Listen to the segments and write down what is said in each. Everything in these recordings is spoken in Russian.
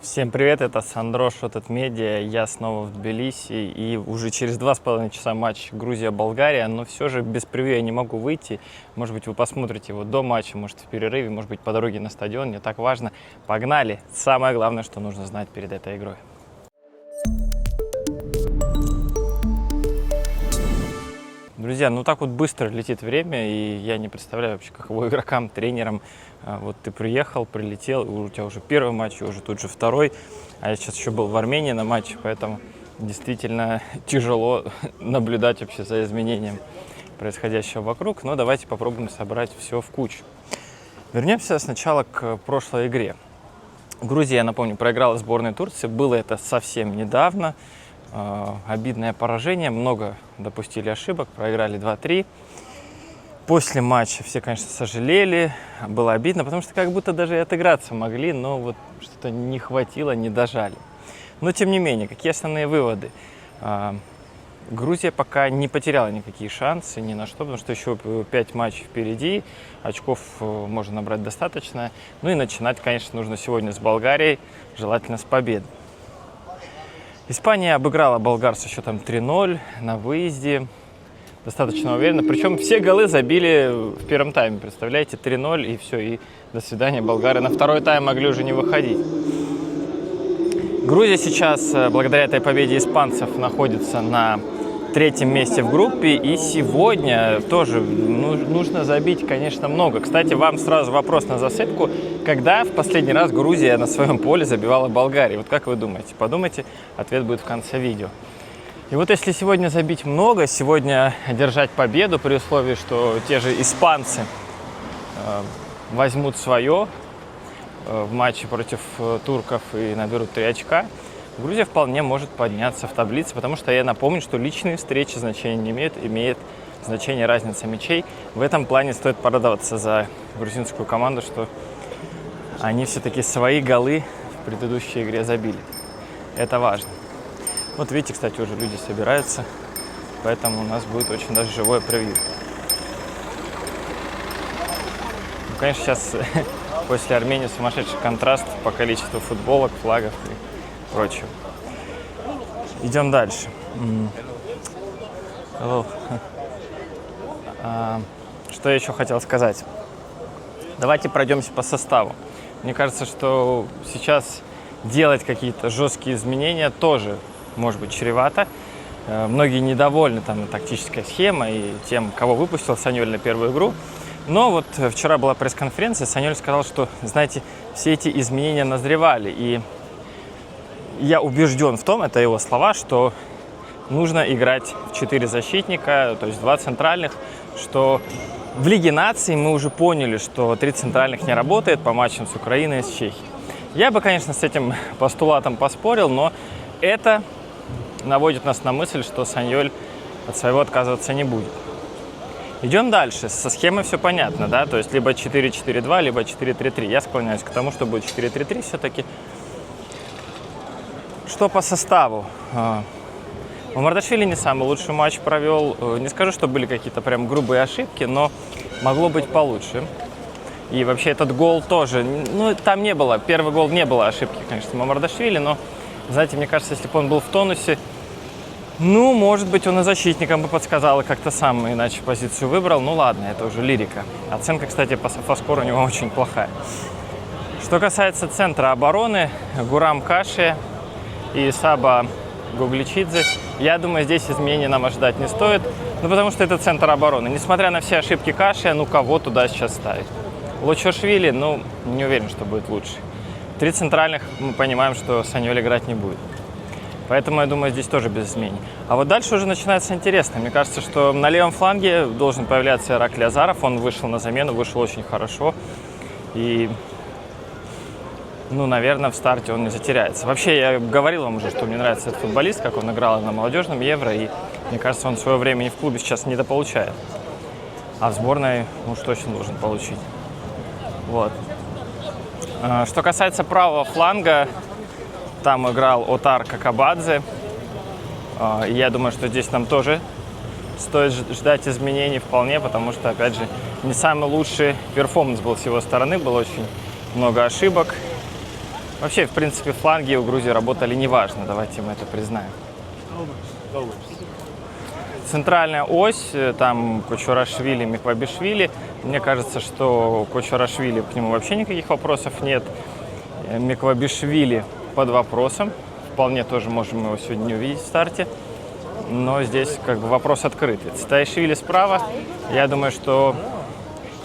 Всем привет, это Сандро Шотет Медиа, я снова в Тбилиси, и уже через 2,5 часа матч Грузия-Болгария, но все же без превью я не могу выйти. Может быть, вы посмотрите его до матча, может, в перерыве, может быть, по дороге на стадион, не так важно. Погнали! Самое главное, что нужно знать перед этой игрой. Друзья, ну так вот быстро летит время, и я не представляю вообще, каково игрокам, тренерам. Вот ты приехал, прилетел, у тебя уже первый матч, уже тут же второй. А я сейчас еще был в Армении на матче, поэтому действительно тяжело наблюдать вообще за изменением происходящего вокруг. Но давайте попробуем собрать все в кучу. Вернемся сначала к прошлой игре. Грузия, я напомню, проиграла сборной Турции. Было это совсем недавно. Обидное поражение, много допустили ошибок, проиграли 2-3. После матча все, конечно, сожалели, было обидно, потому что как будто даже и отыграться могли, но вот что-то не хватило, не дожали. Но тем не менее, какие основные выводы? Грузия пока не потеряла никакие шансы ни на что, потому что еще 5 матчей впереди, очков можно набрать достаточно. Ну и начинать, конечно, нужно сегодня с Болгарией, желательно с победы. Испания обыграла болгар со счетом 3-0 на выезде, достаточно уверенно. Причем все голы забили в первом тайме, представляете, 3-0 и все, и до свидания, болгары на второй тайм могли уже не выходить. Грузия сейчас, благодаря этой победе испанцев, находится на 3-м месте в группе, и сегодня тоже нужно забить, конечно, много. Кстати, вам сразу вопрос на засыпку. Когда в последний раз Грузия на своем поле забивала Болгарии? Вот как вы думаете? Подумайте, ответ будет в конце видео. И вот если сегодня забить много, сегодня одержать победу при условии, что те же испанцы возьмут свое в матче против турков и наберут 3 очка, Грузия вполне может подняться в таблице, потому что я напомню, что личные встречи значения не имеют, имеет значение разница мячей. В этом плане стоит порадоваться за грузинскую команду, что они все-таки свои голы в предыдущей игре забили. Это важно. Вот видите, кстати, уже люди собираются, поэтому у нас будет очень даже живое превью. Ну, конечно, сейчас после Армении сумасшедший контраст по количеству футболок, флагов и прочего. Идем дальше. Что я еще хотел сказать? Давайте пройдемся по составу. Мне кажется, что сейчас делать какие-то жесткие изменения тоже может быть чревато. Многие недовольны там тактической схемой и тем, кого выпустил Саньоль на первую игру. Но вот вчера была пресс-конференция, Саньоль сказал, что, знаете, все эти изменения назревали. И я убежден в том, это его слова, что нужно играть в 4 защитника, то есть 2 центральных, что в Лиге наций мы уже поняли, что 3 центральных не работает по матчам с Украиной и с Чехией. Я бы, конечно, с этим постулатом поспорил, но это наводит нас на мысль, что Саньоль от своего отказываться не будет. Идем дальше. Со схемой все понятно, да? То есть либо 4-4-2, либо 4-3-3. Я склоняюсь к тому, что будет 4-3-3 все-таки. Что по составу? Мамардашвили не самый лучший матч провел. Не скажу, что были какие-то прям грубые ошибки, но могло быть получше. И вообще этот гол тоже, ну там не было, первый гол не было ошибки, конечно, Мамардашвили, но, знаете, мне кажется, если бы он был в тонусе, ну, может быть, он и защитникам бы подсказал, и как-то сам иначе позицию выбрал. Ну ладно, это уже лирика. Оценка, кстати, по софоскору у него очень плохая. Что касается центра обороны, Гурам Каши и Саба Гугличидзе, я думаю, здесь изменений нам ожидать не стоит, ну, потому что это центр обороны. Несмотря на все ошибки Каши, ну, кого туда сейчас ставить? Лучошвили, ну, не уверен, что будет лучше. 3 центральных мы понимаем, что Саньоль играть не будет. Поэтому, я думаю, здесь тоже без изменений. А вот дальше уже начинается интересно. Мне кажется, что на левом фланге должен появляться Ираклий Азаров. Он вышел на замену, вышел очень хорошо. И, ну, наверное, в старте он не затеряется. Вообще, я говорил вам уже, что мне нравится этот футболист, как он играл на молодежном Евро. И, мне кажется, он в свое время и в клубе сейчас недополучает. А в сборной уж точно должен получить. Вот. Что касается правого фланга, там играл Отар Какабадзе. Я думаю, что здесь нам тоже стоит ждать изменений вполне, потому что, опять же, не самый лучший перформанс был с его стороны, было очень много ошибок. Вообще, в принципе, фланги у Грузии работали неважно, давайте мы это признаем. Центральная ось, там Кочурашвили, Миквабишвили. Мне кажется, что Кочурашвили, к нему вообще никаких вопросов нет. Миквабишвили под вопросом. Вполне тоже можем его сегодня не увидеть в старте. Но здесь как бы вопрос открытый. Цитаишвили справа. Я думаю, что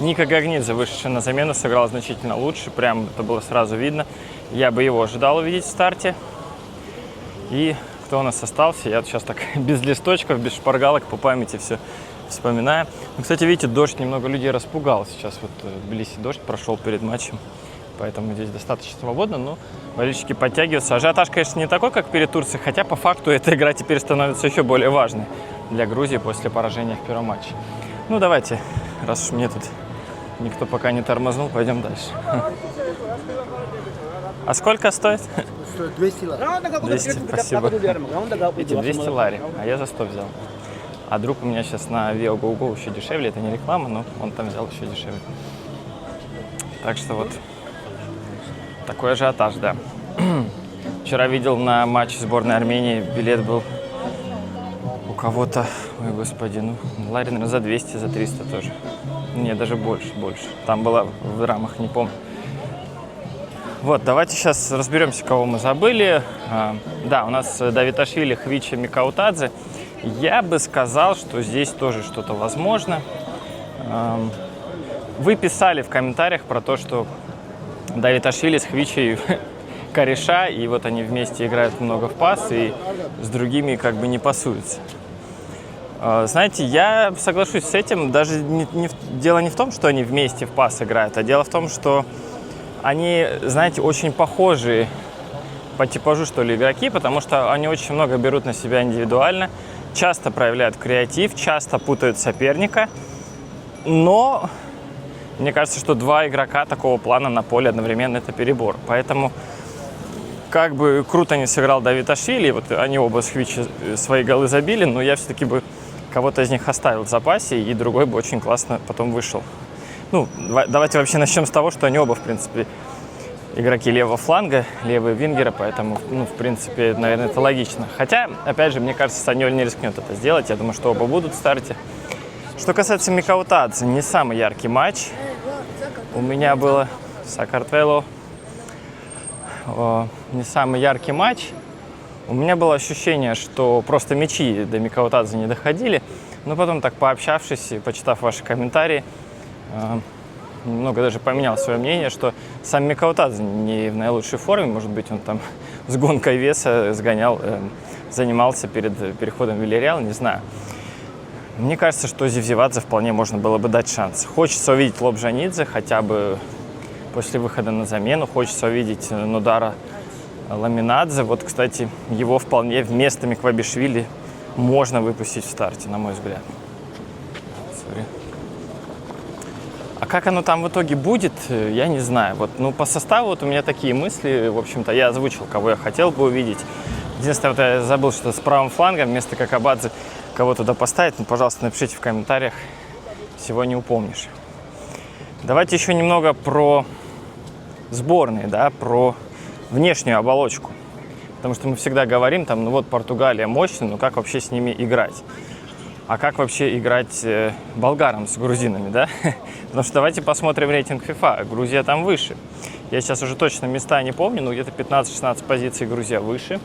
Ника Гагнидзе, вышедший на замену, сыграл значительно лучше. Прям это было сразу видно. Я бы его ожидал увидеть в старте. И кто у нас остался? Я сейчас так без листочков, без шпаргалок по памяти все вспоминаю. Ну, кстати, видите, дождь немного людей распугал. Сейчас вот в Тбилиси дождь прошел перед матчем. Поэтому здесь достаточно свободно. Но болельщики подтягиваются. Ажиотаж, конечно, не такой, как перед Турцией. Хотя по факту эта игра теперь становится еще более важной для Грузии после поражения в первом матче. Ну давайте, раз уж мне тут никто пока не тормознул, пойдем дальше. А сколько стоит? 200 лари. 200, спасибо. Эти 200 лари, а я за 100 взял. А друг у меня сейчас на Viago еще дешевле. Это не реклама, но он там взял еще дешевле. Так что вот такой ажиотаж, да. Вчера видел на матче сборной Армении, билет был у кого-то, ой, господи, ну, лари, наверное, за 200, за 300 тоже. Не, даже больше. Там было в драмах, не помню. Вот, давайте сейчас разберемся, кого мы забыли. Да, у нас Давиташвили, Хвича, Микаутадзе. Я бы сказал, что здесь тоже что-то возможно. Вы писали в комментариях про то, что Давиташвили с Хвичей кореша, и вот они вместе играют много в пас, и с другими как бы не пасуются. Знаете, я соглашусь с этим. Даже дело не в том, что они вместе в пас играют, а дело в том, что они, знаете, очень похожие по типажу, что ли, игроки, потому что они очень много берут на себя индивидуально, часто проявляют креатив, часто путают соперника. Но мне кажется, что два игрока такого плана на поле одновременно – это перебор. Поэтому как бы круто не сыграл Давиташвили, вот они оба с Хвичи свои голы забили, но я все-таки бы кого-то из них оставил в запасе, и другой бы очень классно потом вышел. Ну, давайте вообще начнем с того, что они оба, в принципе, игроки левого фланга, левые вингеры, поэтому, ну, в принципе, наверное, это логично. Хотя, опять же, мне кажется, Саньоль не рискнет это сделать. Я думаю, что оба будут в старте. Что касается Микаутадзе, не самый яркий матч. У меня было Сакартвело, не самый яркий матч. У меня было ощущение, что просто мячи до Микаутадзе не доходили. Но потом, так пообщавшись и почитав ваши комментарии, немного даже поменял свое мнение, что сам Микаутадзе не в наилучшей форме. Может быть, он там с гонкой веса занимался перед переходом в Вильярреал, не знаю. Мне кажется, что Зевзевадзе вполне можно было бы дать шанс. Хочется увидеть Лобжанидзе хотя бы после выхода на замену. Хочется увидеть Нодара Ламинадзе. Вот, кстати, его вполне вместо Миквабишвили можно выпустить в старте, на мой взгляд. А как оно там в итоге будет, я не знаю. Вот, ну, по составу вот у меня такие мысли. В общем-то, я озвучил, кого я хотел бы увидеть. Единственное, вот я забыл, что с правым флангом вместо Какабадзе кого туда поставить. Ну, пожалуйста, напишите в комментариях. Всего не упомнишь. Давайте еще немного про сборные, да, про внешнюю оболочку. Потому что мы всегда говорим, там, ну вот Португалия мощная, но как вообще с ними играть? А как вообще играть болгарам с грузинами, да? Потому что давайте посмотрим рейтинг FIFA. Грузия там выше. Я сейчас уже точно места не помню, но где-то 15-16 позиций Грузия выше.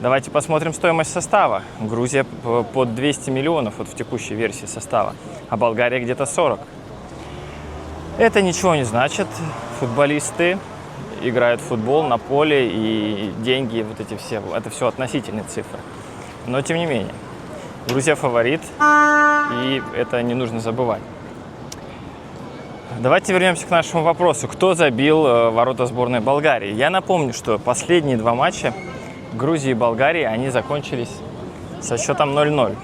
Давайте посмотрим стоимость состава. Грузия под 200 миллионов вот в текущей версии состава, а Болгария где-то 40. Это ничего не значит. Футболисты играют в футбол на поле, и деньги, вот эти все, это все относительные цифры. Но тем не менее, Грузия фаворит, и это не нужно забывать. Давайте вернемся к нашему вопросу. Кто забил ворота сборной Болгарии? Я напомню, что последние два матча Грузии и Болгарии, они закончились со счетом 0-0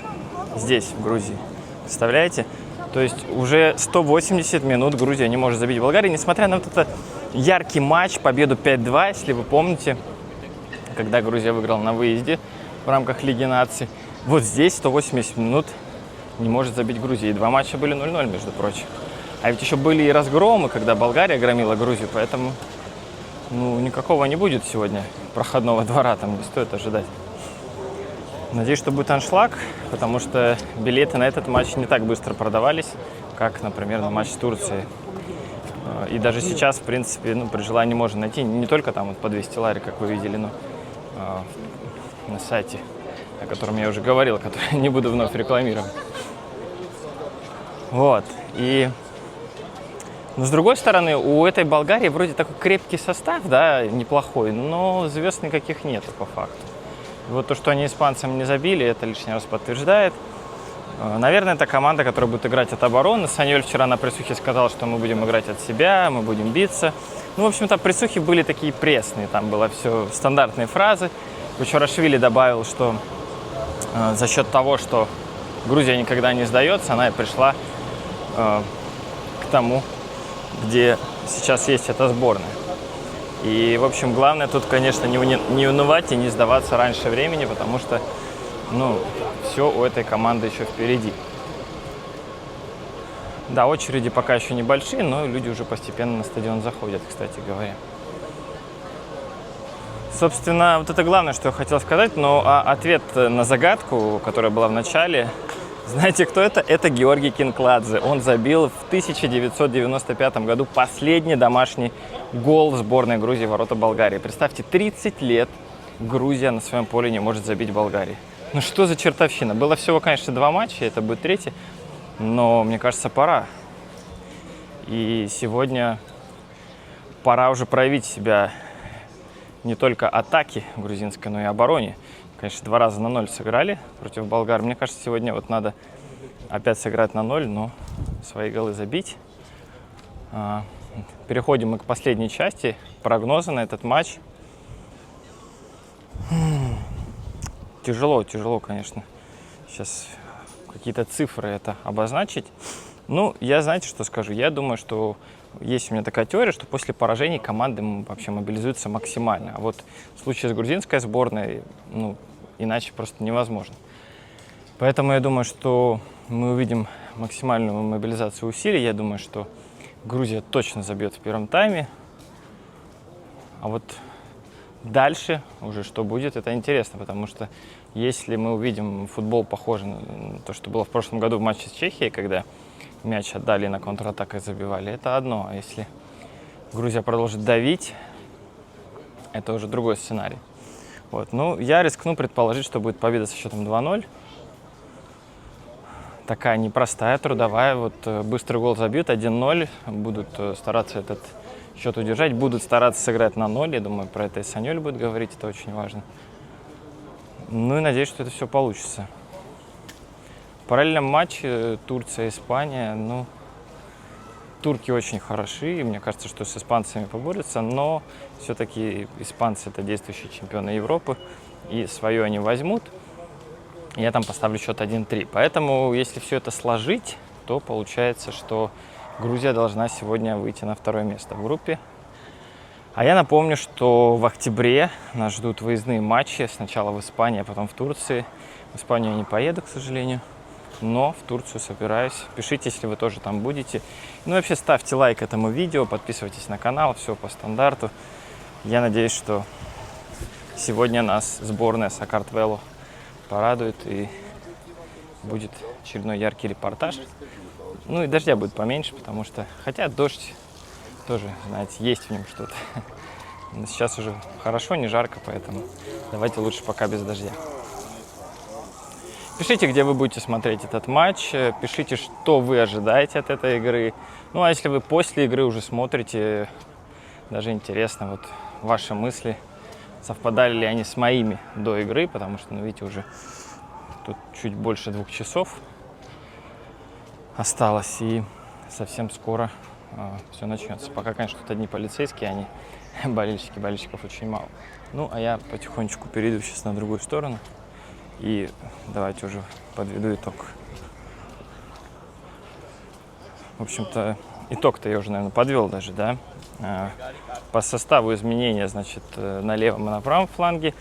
здесь, в Грузии. Представляете? То есть уже 180 минут Грузия не может забить Болгарию, несмотря на вот этот яркий матч, победу 5-2, если вы помните, когда Грузия выиграла на выезде в рамках Лиги наций. Вот здесь 180 минут не может забить Грузия. И два матча были 0-0, между прочим. А ведь еще были и разгромы, когда Болгария громила Грузию, поэтому ну, никакого не будет сегодня проходного двора, там не стоит ожидать. Надеюсь, что будет аншлаг, потому что билеты на этот матч не так быстро продавались, как, например, на матч с Турцией. И даже сейчас, в принципе, ну, при желании можно найти не только там вот по 200 лари, как вы видели, но на сайте, о котором я уже говорил, который не буду вновь рекламировать. Вот. Но с другой стороны, у этой Болгарии вроде такой крепкий состав, да, неплохой, но звезд никаких нету по факту. И вот то, что они испанцам не забили, это лишний раз подтверждает. Наверное, это команда, которая будет играть от обороны. Саньоль вчера на пресухе сказал, что мы будем играть от себя, мы будем биться. Ну, в общем-то, пресухи были такие пресные, там было все стандартные фразы. Кучарашвили добавил, что за счет того, что Грузия никогда не сдается, она и пришла к тому, где сейчас есть эта сборная. И, в общем, главное тут, конечно, не унывать и не сдаваться раньше времени, потому что, ну, все у этой команды еще впереди. Да, очереди пока еще небольшие, но люди уже постепенно на стадион заходят, кстати говоря. Собственно, вот это главное, что я хотел сказать, но ответ на загадку, которая была в начале, знаете, кто это? Это Георгий Кинкладзе. Он забил в 1995 году последний домашний гол в сборной Грузии в ворота Болгарии. Представьте, 30 лет Грузия на своем поле не может забить Болгарии. Ну что за чертовщина? Было всего, конечно, 2 матча, это будет 3-й, но мне кажется, пора. И сегодня пора уже проявить себя не только атаки грузинской, но и обороне. Конечно, 2 раза на 0 сыграли против болгар. Мне кажется, сегодня вот надо опять сыграть на 0, но свои голы забить. Переходим мы к последней части. Прогнозы на этот матч. Тяжело, конечно, сейчас какие-то цифры это обозначить. Ну, я, знаете, что скажу? Я думаю, что есть у меня такая теория, что после поражений команды вообще мобилизуются максимально. А вот в случае с грузинской сборной, ну, иначе просто невозможно. Поэтому я думаю, что мы увидим максимальную мобилизацию усилий. Я думаю, что Грузия точно забьет в первом тайме. А вот дальше уже что будет, это интересно, потому что если мы увидим футбол похожий на то, что было в прошлом году в матче с Чехией, когда мяч отдали на контратаках забивали, это одно. А если Грузия продолжит давить, это уже другой сценарий. Вот. Ну, я рискну предположить, что будет победа со счетом 2-0. Такая непростая, трудовая. Вот быстрый гол забьют, 1-0. Будут стараться этот счет удержать, будут стараться сыграть на 0. Я думаю, про это и Саньоль будет говорить, это очень важно. Ну и надеюсь, что это все получится. В параллельном матче Турция-Испания, ну, турки очень хороши, и мне кажется, что с испанцами поборются, но все-таки испанцы — это действующие чемпионы Европы, и свое они возьмут. Я там поставлю счет 1-3. Поэтому, если все это сложить, то получается, что Грузия должна сегодня выйти на 2-е место в группе. А я напомню, что в октябре нас ждут выездные матчи. Сначала в Испании, а потом в Турции. В Испанию я не поеду, к сожалению. Но в Турцию собираюсь. Пишите, если вы тоже там будете. Ну и вообще ставьте лайк этому видео, подписывайтесь на канал, все по стандарту. Я надеюсь, что сегодня нас сборная Сакартвело порадует и будет очередной яркий репортаж. Ну и дождя будет поменьше, потому что, хотя дождь тоже, знаете, есть в нем что-то. Но сейчас уже хорошо, не жарко, поэтому давайте лучше пока без дождя. Пишите, где вы будете смотреть этот матч, пишите, что вы ожидаете от этой игры. Ну, а если вы после игры уже смотрите, даже интересно, вот ваши мысли, совпадали ли они с моими до игры, потому что, ну, видите, уже тут чуть больше 2 часов осталось, и совсем скоро все начнется. Пока, конечно, тут одни полицейские, они болельщиков очень мало. Ну, а я потихонечку перейду сейчас на другую сторону. И давайте уже подведу итог. В общем-то, итог-то я уже, наверное, подвел даже, да. По составу изменения, значит, на левом и на правом фланге.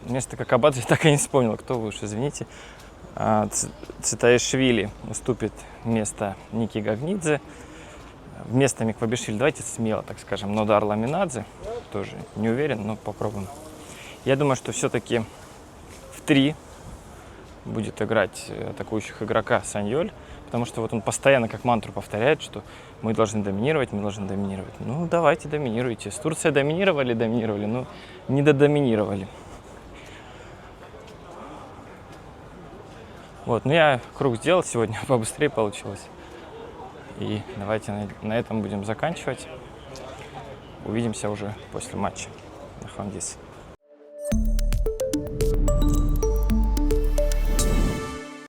Вместо Какабадзе так и не вспомнил, кто вы уж, извините. Цитаишвили уступит место Ники Гагнидзе. вместо Миквабишвили давайте смело, так скажем, Нодар Ламинадзе. Тоже не уверен, но попробуем. Я думаю, что все-таки в 3 будет играть атакующих игрока Саньоль, потому что вот он постоянно как мантру повторяет, что мы должны доминировать, мы должны доминировать. Ну, давайте доминируйте. С Турцией доминировали, но не додоминировали. Вот, ну я круг сделал сегодня, побыстрее получилось. И давайте на этом будем заканчивать. Увидимся уже после матча. Нахамдис.